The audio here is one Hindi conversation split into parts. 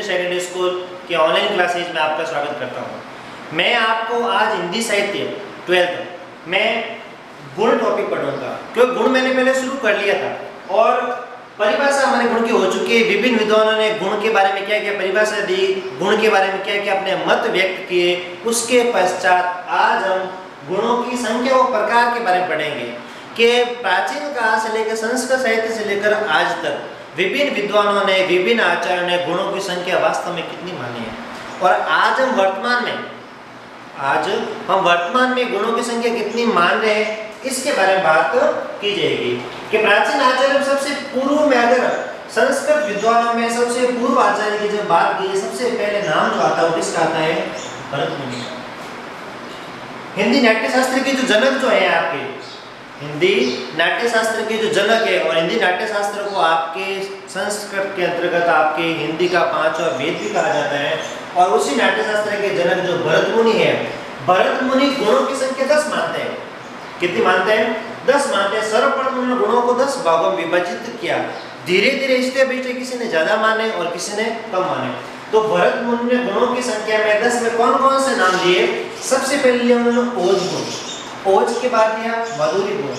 सेकेंडरी स्कूल के ऑनलाइन क्लासेज में आपका स्वागत करता हूँ। मैं आपको आज हिंदी साहित्य 12th में गुण टॉपिक पढ़ाऊंगा, क्योंकि गुण मैंने पहले शुरू कर लिया था और परिभाषा हमारे गुण की हो चुकी है। विभिन्न विद्वानों ने गुण के बारे में क्या क्या परिभाषा दी, गुण के बारे में क्या क्या अपने मत व्यक्त किए। उसके पश्चात आज हम गुणों की संख्या और प्रकार के बारे में पढ़ेंगे कि प्राचीन काल से लेकर संस्कृत साहित्य से लेकर आज तक विभिन्न विद्वानों ने, विभिन्न आचार्यों ने गुणों की संख्या वास्तव में कितनी मानी है। और आज हम वर्तमान में गुणों की संख्या कितनी मान रहे हैं, इसके बारे में बात की जाएगी। कि प्राचीन आचार्य सबसे पूर्व में, अगर संस्कृत विद्वानों में सबसे पूर्व आचार्य की जब बात की, सबसे पहले नाम जो आता है वो किसका आता है? भरत मुनि का। हिंदी नाट्य शास्त्र के जो जनक जो है आपके, हिंदी नाट्य शास्त्र के जो जनक है, और हिंदी नाट्य शास्त्र को आपके संस्कृत के अंतर्गत आपके हिंदी का पांचवा वेद भी कहा जाता है। और उसी नाट्य शास्त्र के जनक जो भरत मुनि है, भरत मुनि गुणों की संख्या 10 मानते हैं। कितनी मानते हैं? 10 मानते हैं। सर्वप्रथम उन्होंने गुणों को 10 भागों में विभाजित किया। धीरे धीरे इसके बीच किसी ने ज्यादा माने और किसी ने कम माने। तो भरत मुनि ने गुणों की संख्या में 10 में कौन कौन से नाम लिए? सबसे पहले लिया उन्होंने ओज गुण, ओज के बाद लिया मधुरी गुण,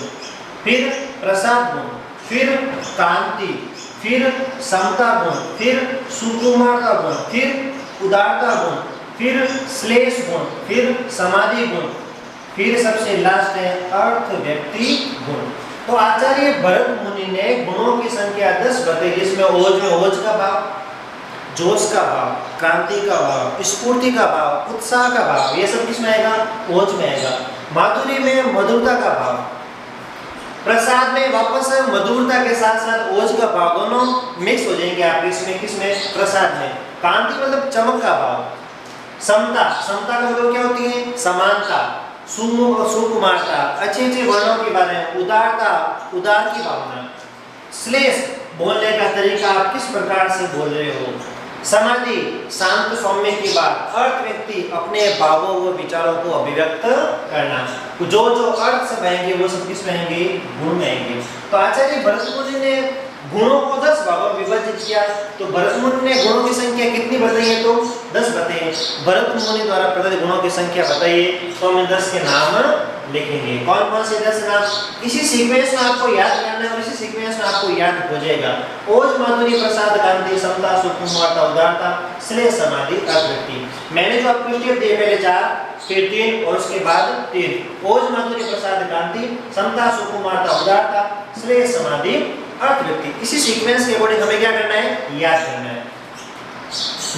फिर प्रसाद गुण, फिर कांति, फिर समता गुण, फिर सुकुमारता गुण, फिर उदारता गुण, फिर श्लेष गुण, फिर समाधि गुण, फिर सबसे लास्ट है अर्थ व्यक्ति गुण। तो आचार्य भरत मुनि ने गुणों की संख्या 10 बताई, जिसमें ओज में ओज का भाव, जोश का भाव, क्रांति का भाव, स्फूर्ति का भाव, उत्साह का भाव, ये सब किसमें आएगा? ओज में आएगा। माधुरी में मधुरता का भाव, प्रसाद में वापस मधुरता के साथ साथ ओज का भाव, दोनों मिक्स हो जाएंगे आप इसमें, किसमें? प्रसाद में। कांति मतलब चमक का भाव, समता, समता का मतलब क्या होती है? समानता, सुकुमारता, अच्छे अच्छे वर्णों के बारे में, उदारता, उदार की भावना, श्लेष बोलने का तरीका, आप किस प्रकार से बोल रहे हो, समाधि शांत सौम्य की बात, अर्थ व्यक्ति अपने भावों व विचारों को अभिव्यक्त करना। जो जो अर्थ से बहेंगे वो सब किस बहेंगे? गुण बहेंगे। तो आचार्य भरत मुनि ने गुणों को 10 भागों में विभाजित किया। तो भरत मुनि ने गुणों की संख्या कितनी बताई है? तो 10 बताई। भरत मुनि द्वारा प्रदत्त गुणों की संख्या बताइए, तो हम 10 के नाम लिखेंगे। कौन कौन से 10 नाम? इसी सीक्वेंस में आपको याद करना है और इसी सीक्वेंस में आपको याद हो जाएगा। ओज, माधुरी, प्रसाद, कांति, समता, सुकुमारता, उदारता, श्लेष, समाधि, अर्थव्यक्ति। मैंने जो आपको स्टेप दिए, पहले 4, फिर 3 और उसके बाद 3। ओज, माधुरी, प्रसाद, कांति, समता, सुकुमारता, उदारता, श्लेष, समाधि, अर्थव्यक्ति। इसी सीक्वेंस के अकॉर्डिंग हमें क्या करना है? याद करना है।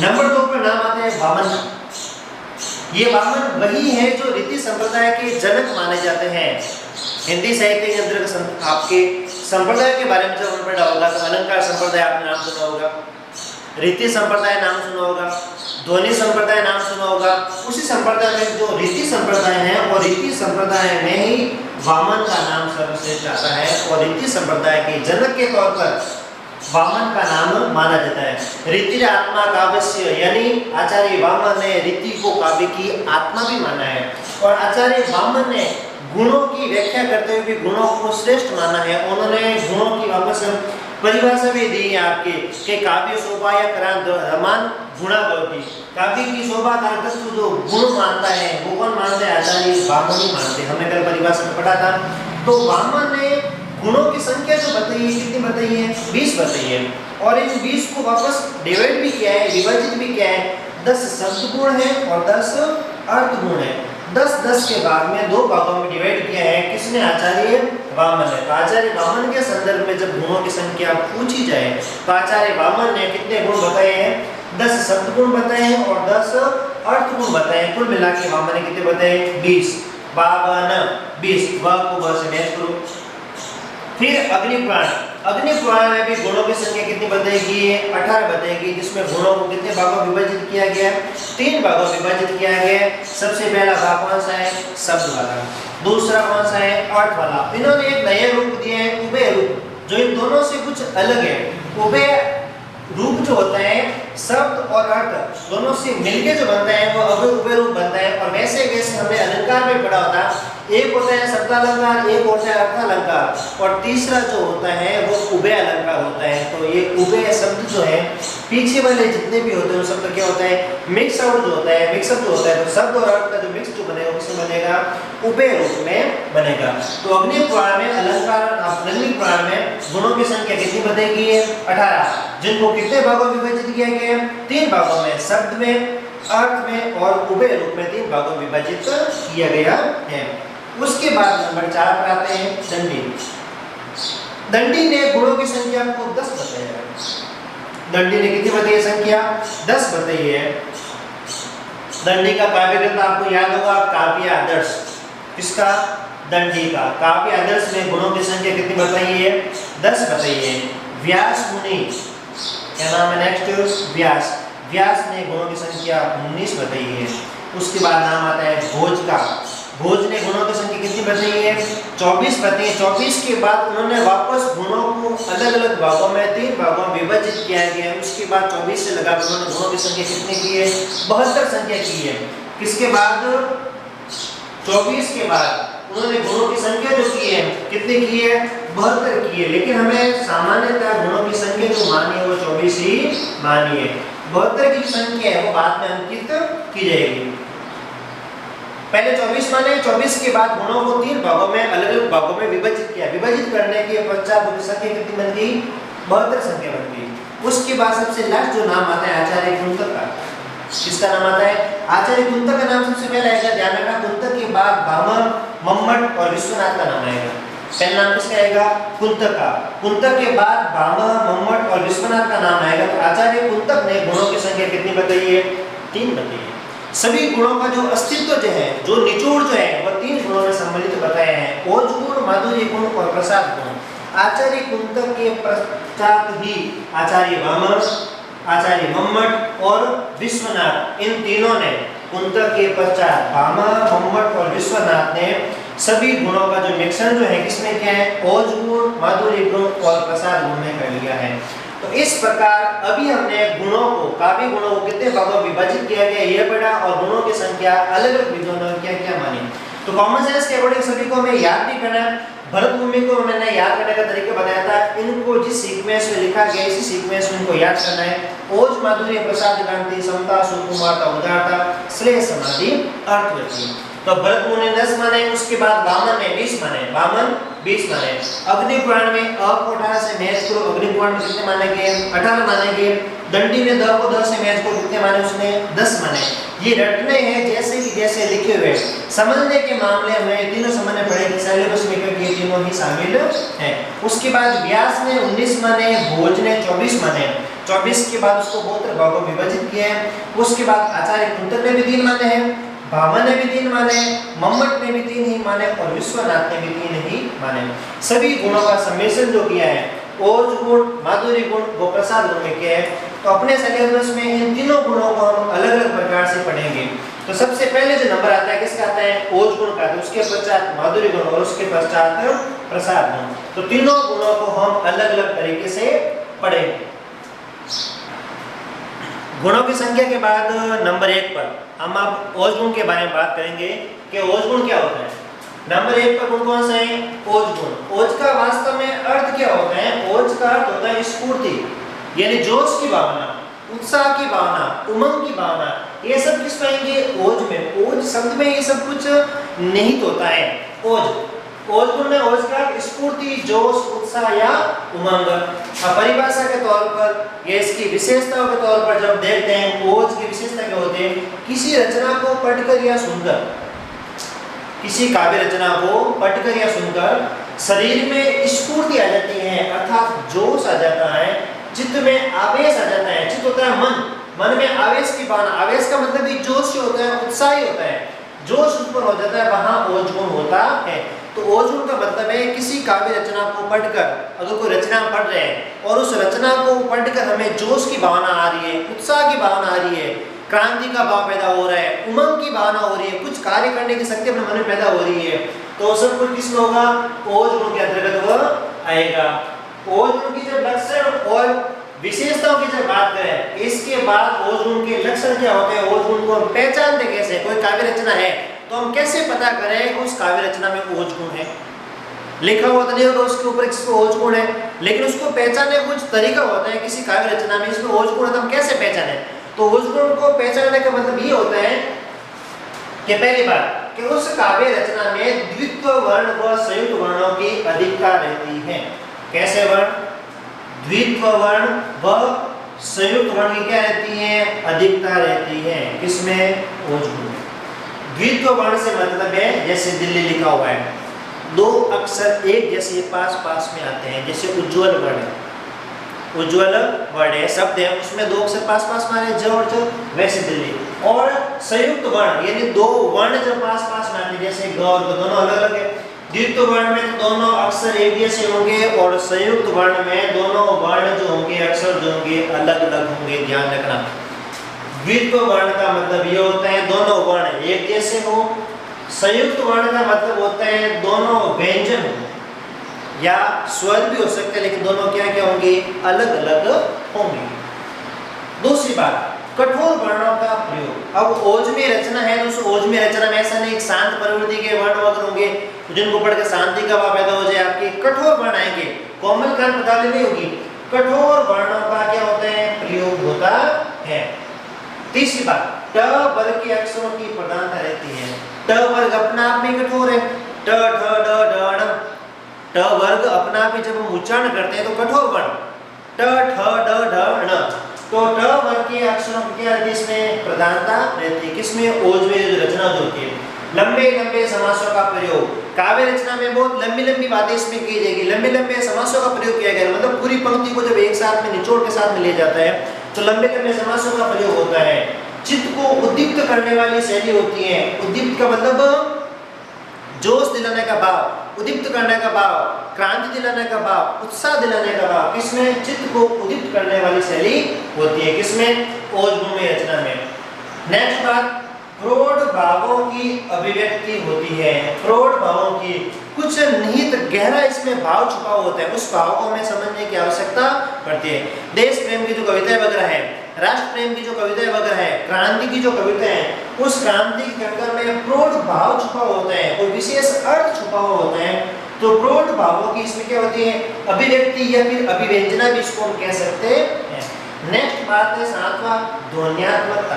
नंबर 2 पर नाम आते हैं वामन। ये वामन वही है जो रीति संप्रदाय के जनक माने जाते हैं। हिंदी साहित्य के अंतर्गत आपके संप्रदाय के बारे में जब हमने पढ़ा होगा तो अलंकार संप्रदाय आपने नाम सुना होगा, रीति संप्रदाय नाम सुना होगा, ध्वनि संप्रदाय नाम सुना होगा। उसी संप्रदाय में जो रीति संप्रदाय है और रीति संप्रदाय में ही वामन का नाम सर्वश्रेष्ठ आता है। और रीति संप्रदाय के जनक के तौर पर वामन का नाम माना जाता है। रीति आत्मा काव्य, यानी आचार्य वामन ने रीति को काव्य की आत्मा भी माना है। और आचार्य वामन ने गुणों की व्याख्या करते हुए भी गुणों को श्रेष्ठ माना है। उन्होंने गुणों की वापस परिभाषा भी दी है आपके कि काव्य शोभा या करान गुणा भवति। काव्य की शोभा का तत्व जो गुण मानता है वो कौन मानते हैं? आचार्य वामन ही मानते हैं। हमने कल परिभाषा में पढ़ा था। तो वामन ने गुणों की संख्या जो बताई है, कितनी बताई है? 20 बताई है। और इन 20 को वापस डिवाइड भी किया है, विभाजित भी किया है। 10 शब्द गुण है और 10 अर्थ गुण है। 10-10 के भाग में 2 भागों में डिवाइड किया है। किसने? आचार्य वामन है। तो आचार्य वामन के संदर्भ में जब गुणों की संख्या पूछी जाए तो आचार्य वामन ने कितने गुण बताए हैं? 10 शब्द गुण बताए हैं और 10 अर्थ गुण बताए हैं। कुल मिला के वामन ने कितने बताए? 20। 20 को से मैच करो। फिर अग्निपुराण, अग्निपुराण में भी गुणों की संख्या कितनी बताएगी? 18 बताएगी, जिसमें गुणों को कितने भागों में विभाजित किया गया है? 3 भागों में विभाजित किया गया है। सबसे पहला भाग कौन सा है? शब्द वाला। दूसरा कौन सा है? अर्थ वाला। इन्होंने एक नया रूप दिया है, उभय रूप, जो इन दोनों से कुछ अलग है। उभय रूप जो होता है, शब्द और अर्थ दोनों से मिलके जो बनता है वो उभय रूप बनता है। और वैसे वैसे हमने अलंकार में पढ़ा होता एक होता है शब्दालंकार, एक होता है अर्थालंकार और तीसरा जो होता है वो उभय अलंकार होता है। तो ये उभय शब्द जो है पीछे वाले जितने भी होते हैं शब्द क्या होता है मिक्स आउट जो होता है, मिक्सअप जो होता है, तो शब्द और अर्थ का जो मिक्स जो बनेगा किसमें बनेगा उभय रूप में बनेगा। तो अग्नि पुराण में अलंकार, अग्नि पुराण में गुणों की संख्या कितनी बताई है 18, जिनको कितने भागों में विभाजित किया गया है 3 भागों में, शब्द में, अर्थ में और उभय रूप में 3 भागों में विभाजित किया गया है। उसके बाद नंबर 4 पर आते हैं दंडी। दंडी ने गुणों की संख्या को 10 बताई है। दंडी ने कितनी बताई है संख्या 10 बताई है। दंडी का काव्य ग्रंथ आपको याद होगा काव्य आदर्श, किसका दंडी का काव्य आदर्श में गुणों की संख्या कितनी बताई है 10 बताई है। व्यास मुनि, क्या नाम है नेक्स्ट व्यास, व्यास ने गुणों की संख्या 19 बताई है। उसके बाद नाम आता है भोज का, भोज ने गुणों की संख्या कितनी बताई है 24 बताई है। 24 के बाद उन्होंने वापस गुणों को अलग अलग भागों में 3 भागों में विभाजित किया गया। उसके बाद 24 से लगाकर उन्होंने गुणों की संख्या कितनी की है 72 संख्या की है। किसके बाद 24 के बाद उन्होंने गुणों की संख्या जो की है कितनी की है 72 की है। लेकिन हमें सामान्यतः गुणों की संख्या जो मानी है वो 24 ही मानी है। 72 की संख्या है वो बाद में अंकित की जाएगी। पहले 24 माने, 24 के बाद गुणों को 3 भागों में अलग अलग भागों में विभाजित किया। विभाजित करने के पश्चात उनकी संख्या कितनी बन गई 72 संख्या बन गई। उसके बाद सबसे लास्ट जो नाम आता है आचार्य कुंतक का, किसका नाम आता है आचार्य कुंतक का नाम सबसे पहले आएगा। ध्यान रखना कुंतक के बाद भामह, मम्मट और विश्वनाथ का नाम आएगा। पहला नाम किसका आएगा कुंतक का, कुंतक के बाद भामह, मम्मट और विश्वनाथ का नाम आएगा। तो आचार्य कुंतक ने गुणों की संख्या कितनी बताई है 3 बताई है। सभी गुणों का जो अस्तित्व जो है, जो निचोड़ जो है वह 3 गुणों में सम्मिलित बताए हैं, ओज गुण, माधुर्य गुण और प्रसाद गुण। आचार्य कुंतक के पश्चात ही आचार्य वामन, आचार्य मम्मट और विश्वनाथ, इन तीनों ने कुंतक के पश्चात भामह, मम्मट और विश्वनाथ ने सभी गुणों का जो मिश्रण जो है किसमें क्या है ओज गुण, माधुर्य गुण और प्रसाद गुण में कर लिया है। तो इस प्रकार अभी हमने गुणों को, काव्य गुणों को कितने भागों में विभाजित किया गया यह पढ़ा और गुणों की संख्या अलग अलग विद्वानों ने क्या क्या मानी। तो कॉमन सेंस के अकॉर्डिंग सभी को हमें याद भी करना है। भरत भूमि को मैंने याद करने का तरीका बताया था, इनको जिस सीक्वेंस में लिखा गया इसी सीक्वेंस में इनको याद करना है। ओज, माधुर्य, प्रसाद, कांति, समता, सुकुमारता, उदारता, श्रेय, समाधि, अर्थवती। तो भरत मुनि ने 10 माने, उसके बाद वामन ने 20 माने, वामन 20 माने। अग्नि पुराण में अ को 18 से मैच करो, अग्नि पुराण में कितने माने गए 18 माने गए। दंडी ने द को 10 से मैच करो, कितने माने उसने 10 माने। ये रटने हैं जैसे कि जैसे लिखे हुए। समझने के मामले में तीनों समझने पड़ेंगे, सिलेबस में क्योंकि ये तीनों ही शामिल हैं। उसके बाद व्यास ने 19 माने, भोज ने 24 माने। 24 के बाद उसको 72 भागों में विभाजित किया है। उसके बाद आचार्य कुंतक ने भी 3 माने हैं, भामह ने भी 3 माने, मम्मट ने भी 3 ही माने और विश्वनाथ ने भी 3 ही माने। सभी गुणों का सम्मिश्रण जो किया है ओज गुण, माधुर्य गुण व प्रसाद गुण में किया है। तो अपने सिलेबस में इन तीनों गुणों को हम अलग अलग प्रकार से पढ़ेंगे। तो सबसे पहले जो नंबर आता है किसका आता है ओज गुण का, तो उसके पश्चात माधुर्य गुण और उसके पश्चात प्रसाद गुण। तो तीनों गुणों को हम अलग अलग तरीके से पढ़ेंगे। गुणों की संख्या के बाद नंबर 1 पर हम अब ओज गुण के बारे में बात करेंगे कि ओज गुण क्या होता है। नंबर 1 पर गुण कौन सा है ओज गुण। ओज का वास्तव में अर्थ क्या होता है, ओज का अर्थ होता है स्फूर्ति, यानी जोश की भावना, उत्साह की भावना, उमंग की भावना। ये सब किस पाएंगे ओज में। ओज शब्द में ये सब कुछ निहित होता है। ओज गुण में ओज का स्फूर्ति, जोश, उत्साह या उमंग। परिभाषा के तौर पर या इसकी विशेषताओं के तौर पर जब देखते हैं ओज की विशेषता क्या होती है, किसी रचना को पढ़कर या सुनकर, किसी काव्य रचना को पढ़कर या सुनकर शरीर में स्फूर्ति आ जाती है, अर्थात जोश आ जाता है, चित्त में आवेश आ जाता है। चित्त होता है मन, मन में आवेश की भावना। आवेश का मतलब भी जोश होता है, उत्साह होता है, जोश उत्पन्न हो जाता है, वहां ओज गुण होता है। तो ओज गुण का मतलब है किसी काव्य रचना को पढ़कर, अगर कोई रचना पढ़ रहे हैं और उस रचना को पढ़कर हमें जोश की भावना आ रही है, उत्साह की भावना आ रही है, क्रांति का भाव पैदा हो रहा है, उमंग की भावना हो रही है, कुछ कार्य करने की शक्ति अपने मन में पैदा हो रही है, तो सब कुछ किसमें होगा ओज गुण के अंतर्गत वह आएगा। ओज गुण की जब लक्षण और विशेषताओं की जब बात करें, इसके बाद ओज गुण के लक्षण क्या होते हैं, ओज गुण को पहचानते कैसे। कोई काव्य रचना है तो हम कैसे पता करें कि उस काव्य रचना में ओज गुण है? लिखा हुआ तो नहीं होगा उसके ऊपर इसमें ओज गुण है, लेकिन उसको पहचानने का कुछ तरीका होता है किसी काव्य रचना में इसमें ओज गुण है, तो हम कैसे पहचाने? तो ओज गुण को पहचानने का मतलब ये होता है कि पहली बात कि उस काव्य रचना में द्वित्व वर्ण व संयुक्त वर्णों की अधिकता रहती है। कैसे वर्ण? द्वित्व वर्ण व संयुक्त वर्ण की क्या रहती है? अधिकता रहती है। किसमें? ओज गुण में। द्वित्व वर्ण से मतलब है जैसे दिल्ली लिखा हुआ है, दो अक्षर एक जैसे पास पास में आते हैं, जैसे उज्ज्वल वर्ण, उज्ज्वल वर्ण है शब्द है, उसमें दो अक्षर पास पास में आ रहे हैं, ज और ज, वैसे दिल्ली। और संयुक्त वर्ण यानी दो वर्ण जब पास पास में आते हैं जैसे ग और ग, दोनों अलग अलग है। द्वित्व वर्ण में दोनों अक्षर एक जैसे होंगे और संयुक्त वर्ण में दोनों वर्ण जो होंगे, अक्षर जो होंगे, अलग अलग होंगे। ध्यान रखना, द्वित्व वर्ण का मतलब ये होता है दोनों वर्ण एक जैसे हो। संयुक्त वर्ण का मतलब होता है दोनों व्यंजन हो या स्वर भी हो सकते हैं, लेकिन दोनों क्या क्या होंगे? अलग अलग होंगे। दूसरी बात, कठोर वर्णों का प्रयोग। अब ओजमी रचना है तो उस ओजमी रचना में ऐसा नहीं शांत प्रवृत्ति के वर्ण वगैरह होंगे जिनको पढ़कर शांति का भाव पैदा हो जाए, आपके कठोर वर्ण आएंगे, कोमल कांत पदावली नहीं होगी। कठोर वर्णों का क्या होता है? प्रयोग होता है। तीसरी बात, ट वर्ग के अक्षरों की प्रधानता रहती है। ट वर्ग अपना आप में कठोर है, ट ठ ड ढ ण। ट वर्ग अपना आप में जब हम उच्चारण करते हैं तो कठोर वर्ण ट ठ ड ढ ण, तो ट वर्ग के अक्षरों की क्या रहती है? इसमें प्रधानता रहती है। किसमें? ओज में जो रचना जो होती है। लंबे लंबे समासों का प्रयोग, काव्य रचना में बहुत लंबी लंबी बातें इसमें की जाएगी, लंबे लंबे समासों का प्रयोग किया गया, मतलब पूरी पंक्ति को जब एक साथ में निचोड़ के साथ में ले जाता है तो लंबे लंबे समासों का प्रयोग होता है। चित्त को उद्दीप्त करने वाली शैली होती है। उद्दीप्त का मतलब जोश दिलाने का भाव, उद्दीप्त करने का भाव, क्रांति दिलाने का भाव, उत्साह दिलाने का भाव। किसमें? चित्त को उद्दीप्त करने वाली शैली होती है। किसमें? ओज गुण में रचना में। नेक्स्ट बात, प्रौढ़ भावों की अभिव्यक्ति होती है। प्रौढ़ भावों की कुछ निहित गहरा इसमें भाव छुपा होता है, उस भाव को हमें समझने की आवश्यकता पड़ती है। देश प्रेम की जो कविताएं वगैरह है, राष्ट्र प्रेम की जो कविताएं वगैरह है, क्रांति की जो कविताएं हैं, उस क्रांति की कविता में प्रौढ़ भाव छुपा होता है, कोई विशेष अर्थ छुपा हुआ होता है। तो प्रौढ़ भावों की इसमें क्या होती है? अभिव्यक्ति या फिर अभिव्यंजना भी इसको हम कह सकते हैं। नेक्स्ट बात है सातवां, ध्वन्यात्मकता।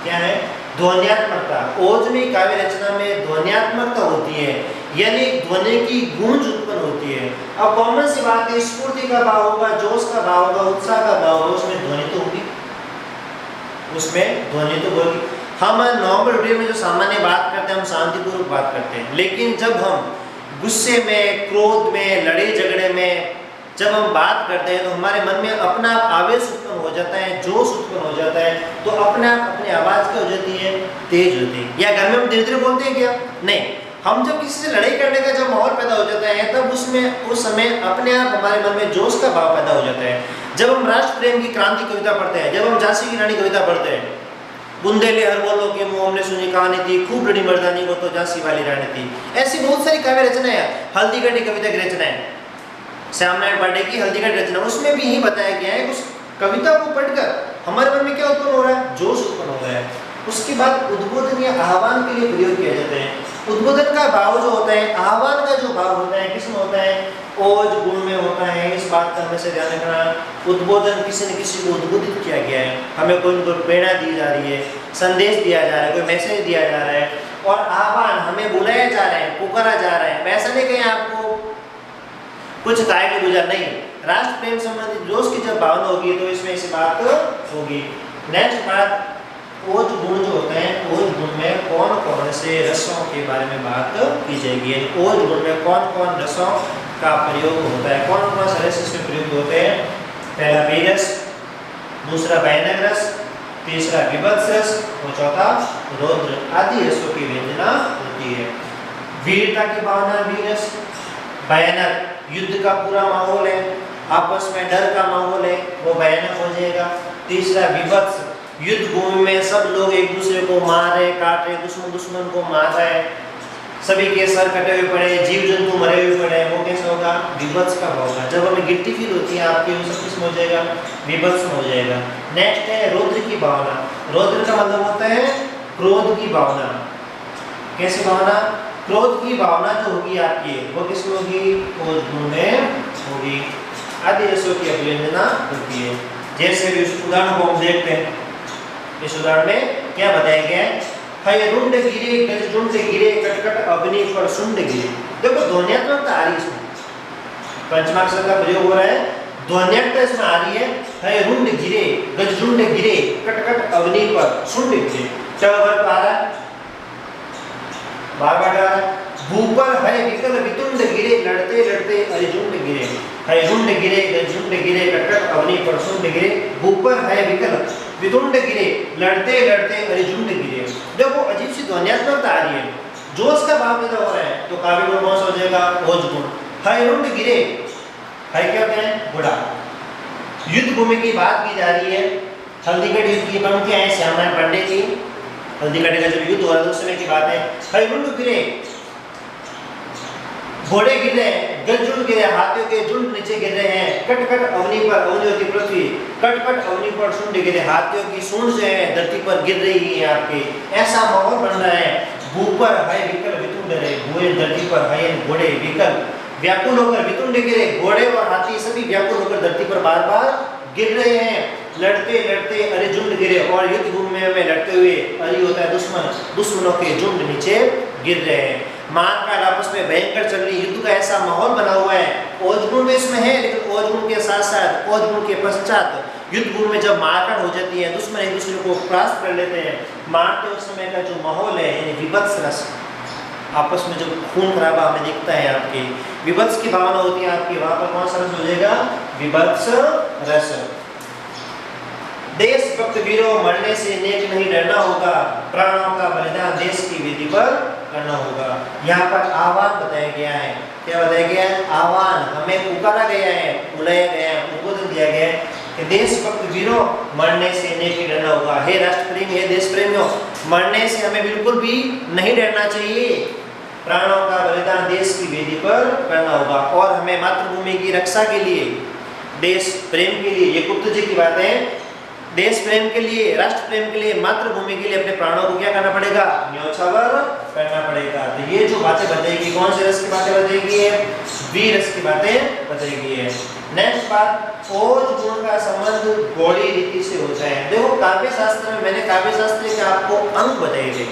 क्या है? ध्वन्यात्मकता। ओजमी काव्य रचना में ध्वन्यात्मकता होती है, यानी ध्वनि की गूंज उत्पन्न होती है। अब कॉमन सी बात है, स्फूर्ति का भाव होगा, जोश का भाव होगा, उत्साह का भाव होगा, उसमें ध्वनि तो होगी, उसमें ध्वनि तो होगी। हम नॉर्मल वीडियो में जो सामान्य बात करते हैं हम शांतिपूर्वक बात करते हैं, लेकिन जब हम गुस्से में, क्रोध में, लड़ाई झगड़े में जब हम बात करते हैं तो हमारे मन में अपना आप आवेश उत्पन्न हो जाता है, जोश उत्पन्न हो जाता है, तो अपने आप अपनी आवाज़ क्या हो जाती है? तेज होती है। या घर में हम धीरे धीरे बोलते हैं क्या? नहीं, हम जब किसी से लड़ाई करने का जब माहौल पैदा हो जाता है तब उसमें उस समय अपने आप हमारे मन में जोश का भाव पैदा हो जाता है। जब हम राष्ट्र प्रेम की क्रांति कविता पढ़ते हैं, जब हम झांसी की रानी कविता पढ़ते हैं, बुंदेले हर बोलो के मुंह हमने सुनी कहानी थी, खूब बड़ी मर्दानी वो तो झांसी वाली रानी थी। ऐसी बहुत सारी काव्य रचनाएं हैं। हल्दीघाटी कविता की रचनाएं, श्यामनारायण पांडे की हल्दीघाटी रचना, उसमें भी यही बताया गया है। उस कविता को पढ़कर हमारे मन में क्या उत्पन्न हो रहा है? जोश उत्पन्न हो रहा है। उसके बाद उद्बोधन या आह्वान के लिए प्रयोग किए जाते हैं। उद्बोधन का भाव जो होता है, आह्वान का जो भाव होता है, किसमें होता है? ओज गुण में होता है। इस बात का हमेशा ध्यान रखना। उद्बोधन किसी न किसी को उद्बोधित किया गया है, हमें कोई न कोई प्रेरणा दी जा रही है, संदेश दिया जा रहा है, कोई मैसेज दिया जा रहा है। और आह्वान, हमें बुलाया जा रहा है, पुकारा जा रहा है। वैसा नहीं कहीं आपको कुछ काय के गुजर नहीं, राष्ट्र प्रेम संबंधित जोश की जब भावना होगी तो इसमें ऐसी बात होगी। नेक्स्ट बात, ओज गुण जो होते हैं, ओज गुण में कौन कौन से रसों के बारे में बात की जाएगी। ओज गुण में कौन कौन रसों का प्रयोग होता है, कौन कौन से रस इसमें प्रयुक्त होते हैं? पहला वीरस, दूसरा भयानक रस, तीसरा विभत्स रस और चौथा रौद्र आदि रसों की व्यंजना होती है। वीरता की भावना वीरस, भयानक युद्ध का पूरा माहौल है, आपस में डर का माहौल है, वो भयानक हो जाएगा। तीसरा विभत्स, युद्ध भूमि में सब लोग एक दूसरे को मार रहे, काट रहे, दुश्मन को मार रहे हैं, सभी के सर कटे हुए पड़े, जीव जंतु मरे हुए पड़े, वो कैसा होगा? विभत्स का होगा। जब हमें गिल्टी फील होती है आपकी, वो सब किसमें हो जाएगा? विभत्स में हो जाएगा। नेक्स्ट है रौद्र की भावना। रौद्र का मतलब होता है क्रोध की भावना। कैसी भावना? क्रोध की भावना जो होगी आपकी वो किसमें होगी? ओज गुण में होगी। आदि रसों की अभिव्यंजना होती है। जैसे भी उस उदाहरण को हम देखते हैं, इस उदाहरण में क्या बताया गया है? हय रुंड गिरे गज झुंड गिरे कटकट अग्नि पर शुंड गिरे। देखो ध्वन्यात्मकता आ रही है इसमें, पंचमाक्षर का प्रयोग हो रहा है, ध्वन्यात्मकता इसमें आ रही है। हय रुंड गिरे गज झुंड गिरे कटकट अग्नि पर शुंड गिरे। क्या वर्ग आ रहा है? बार बार आ रहा है। भूपर हय विकल वितुंड गिरे लड़ते लड़ते अरिझुंड गिरे। हय रुंड गिरे गज झुंड गिरे कटकट अग्नि पर शुंड गिरे। भूपर हय विकल वितुंड गिरे लड़ते लड़ते अरिझुंड गिरे। देखो अजीब सी ध्वन्यात्मकता आ रही है, जोश का भाव पैदा हो रहा है, तो काव्य गुण कौन सा हो जाएगा? ओज गुण। हय रुंड गिरे, हय क्या होता है? घोड़ा। युद्ध भूमि की बात की जा रही है, हल्दीघाटी युद्ध की पंक्तियां हैं श्यामनारायण पांडे की। हल्दीघाटी का जब युद्ध हुआ उस समय की बात है। हय रुंड गिरे, घोड़े गिर रहे हैं, गजझुंड गिरे, हाथियों के झुंड नीचे गिर रहे हैं। कटकट अग्नि पर, अग्नि होती पृथ्वी, कटकट अग्नि पर शुंड गिरे, हाथियों की सूंड जो है धरती पर गिर रही है आपके, ऐसा माहौल बन रहा है। भूपर हय विकल वितुंड गिरे, भूए धरती पर हय घोड़े विकल व्याकुल होकर वितुंड गिरे, घोड़े और हाथी सभी व्याकुल होकर धरती पर बार बार गिर रहे हैं। लड़ते लड़ते अरिझुंड गिरे, और युद्ध भूमि में लड़ते हुए, अरि होता है दुश्मन, दुश्मनों के झुंड नीचे गिर रहे हैं। मारकाट आपस में भयंकर चल रही, युद्ध का ऐसा माहौल बना हुआ है। ओज गुण में इसमें है, लेकिन ओज गुण के साथ साथ, ओज गुण के पश्चात युद्ध भूमि में जब मारकाट हो जाती है, दुश्मन एक दूसरे को परास्त कर लेते हैं, मारते उस समय का जो माहौल है, यानी विभत्स रस, आपस में जब खून खराबा हमें दिखता है, आपके विभत्स की भावना होती है आपकी, वहां पर कौन सा रस हो जाएगा? विभत्स रस। देशभक्त वीरों, मरने से नेक नहीं डरना होगा, प्राणों का बलिदान देश की वेदी पर करना होगा। यहाँ पर आह्वान बताया गया है। क्या बताया गया है? आह्वान, हमें पुकारा गया है, बुलाया गया है, उद्बोधन दिया गया है कि देशभक्त वीरों, मरने से नेक नहीं डरना होगा। हे राष्ट्र प्रेमी, हे देश प्रेमियों, मरने से हमें बिल्कुल भी नहीं डरना चाहिए। प्राणों का बलिदान देश की वेदी पर करना होगा, और हमें मातृभूमि की रक्षा के लिए, देश प्रेम के लिए, ये गुप्त जी की बातें, देश प्रेम के लिए, राष्ट्र प्रेम के लिए, मातृभूमि के लिए अपने प्राणों को क्या करना पड़ेगा? न्योछावर करना पड़ेगा। तो ये जो बातें बताएगी, कौन से रस की बातें बताएगी है? वीर रस की बातें बताएगी है। नेक्स्ट बात, ओज गुण का संबंध गौड़ी रीति से होता है। देखो काव्य शास्त्र में, मैंने काव्य शास्त्र के आपको अंग बताए थे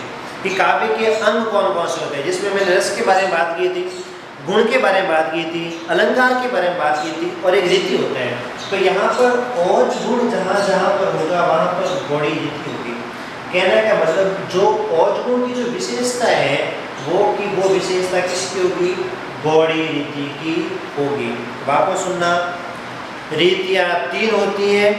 कि काव्य के अंग कौन कौन से होते हैं, जिसमें मैंने रस के बारे में बात की थी, गुण के बारे में बात की थी, अलंकार के बारे में बात की थी, और एक रीति होता है। तो यहाँ पर ओज गुण जहाँ जहाँ पर होगा वहाँ पर गौड़ी रीति होगी। कहने का मतलब जो ओज गुण की जो विशेषता है, वो विशेषता किसकी होगी? गौड़ी रीति की होगी। वापस सुनना, रीतियाँ तीन होती है,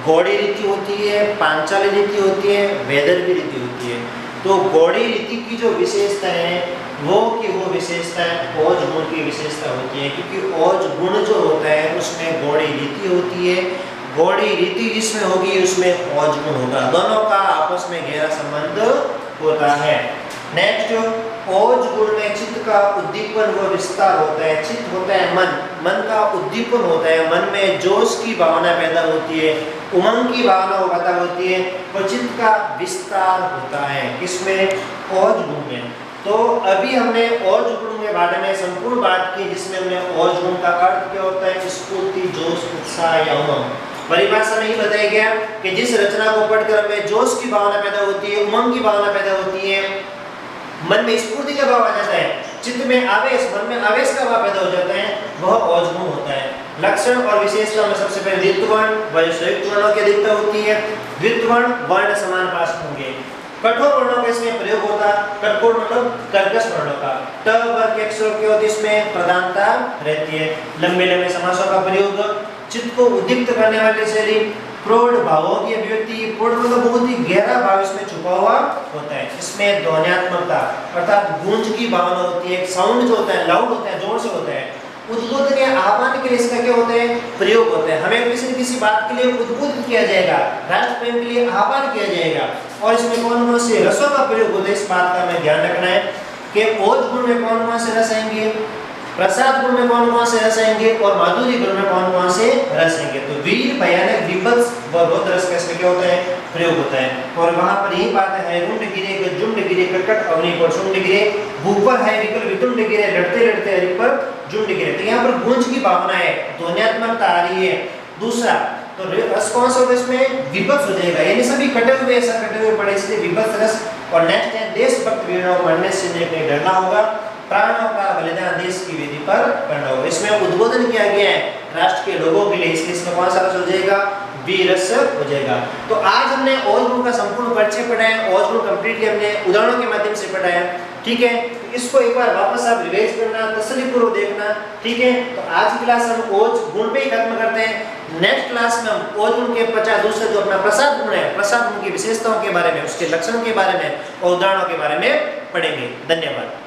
गौड़ी रीति होती है, पांचाली रीति होती है, वैदर्भी रीति होती है। तो गौड़ी रीति की जो विशेषता है वो विशेषता ओज गुण की विशेषता होती है, क्योंकि ओज गुण जो होता है उसमें गौड़ी रीति होती है, गौड़ी रीति जिसमें होगी उसमें ओज गुण होगा, दोनों का आपस में गहरा संबंध होता है। नेक्स्ट, ओज गुण में चित्त का उद्दीपन व विस्तार होता है। चित्त होता है मन, मन का उद्दीपन होता है, मन में जोश की भावना पैदा होती है, उमंग की भावना पैदा होती है, और चित्त का विस्तार होता है। किसमें? ओज गुण में। तो अभी हमने ओज गुण के बारे में संपूर्ण बात की, जिसमें हमने ओज गुण का अर्थ क्या होता है, स्फूर्ति, जोश, उत्साह या उमंग। परिभाषा में ही बताया गया कि जिस रचना को पढ़कर हमें जोश की भावना पैदा होती है, उमंग की भावना पैदा होती है, मन में स्फूर्ति का भाव आ जाता है, चित्त में आवेश, मन में आवेश का भाव पैदा हो जाता है, वह ओज गुण होता है। लक्षण और विशेषता में सबसे पहले द्वित्वर्ण व संयुक्त वर्णों की अधिकता होती है। द्वित्वर्ण वर्ण समान पार्श्व होंगे। कठोर वर्णों का इसमें प्रयोग होता, कठोर मतलब कर्कश वर्णों का। ट वर्ग के अक्षरों की होती इसमें प्रधानता रहती है। लंबे लंबे समासों का प्रयोग, चित्त को उद्दीप्त करने वाली शैली, प्रौढ़ भावों की अभिव्यक्ति, प्रौढ़ मतलब बहुत ही गहरा भाव इसमें छुपा हुआ होता है। इसमें ध्वन्यात्मकता अर्थात गूंज की भावना होती है, साउंड जो होता है लाउड होता है, जोर से होता है। उद्बोधन या आह्वान के लिए इसका क्या होता है? प्रयोग होता है। हमें किसी न किसी बात के लिए उद्बोधित किया जाएगा, राष्ट्र प्रेम के लिए आह्वान किया जाएगा, और इसमें कौन कौन से रसों का प्रयोग होता है, इस बात का हमें ध्यान रखना है कि ओज गुण में कौन कौन से रस आएंगे, प्रसाद गुण में कौन कौन से रस आएंगे, और माधुर्य गुण में कौन कौन से रस आएंगे। तो वीर, भयानक, विभत्स व रौद्र रस का इसमें क्या होता है? प्रयोग होता है। और वहां पर यही बात है, रुंड गिरे गज्जुंड गिरे कटकट अवनी पर शुंड गिरे, भूपर है विकल वितुंड गिरे, लड़ते लड़ते हरि पर झुंड गिरे। तो यहाँ पर गूंज की भावना है, ध्वन्यात्मकता आ रही है। दूसरा तो रस कौन सा होगा इसमें, विभत्स हो जाएगा, यानी सभी कटे हुए ऐसा कटे हुए पड़े, इसलिए विभत्स रस। और नेक्स्ट है देशभक्त वीरों मरने से नहीं डरना होगा, प्राणों का बलिदान देश की वेदी पर करना होगा। इसमें उद्बोधन किया गया है राष्ट्र के लोगों के लिए, इसलिए इसमें कौन सा रस हो जाएगा, वीरस हो जाएगा। तो आज हमने ओज गुण का संपूर्ण परिचय पढ़ा है, ओज गुण कंप्लीटली हमने उदाहरणों के माध्यम से पढ़ा है, ठीक है। इसको एक बार वापस आप रिवाइज करना, तसल्लीपूर्वक देखना, ठीक है। तो आज की क्लास हम ओज गुण पे ही खत्म करते हैं। नेक्स्ट क्लास में हम ओज गुण के 50 दूसरे जो अपना प्रसाद गुण है, प्रसाद गुण की विशेषताओं के बारे में, उसके लक्षणों के बारे में और उदाहरणों के बारे में पढ़ेंगे। धन्यवाद।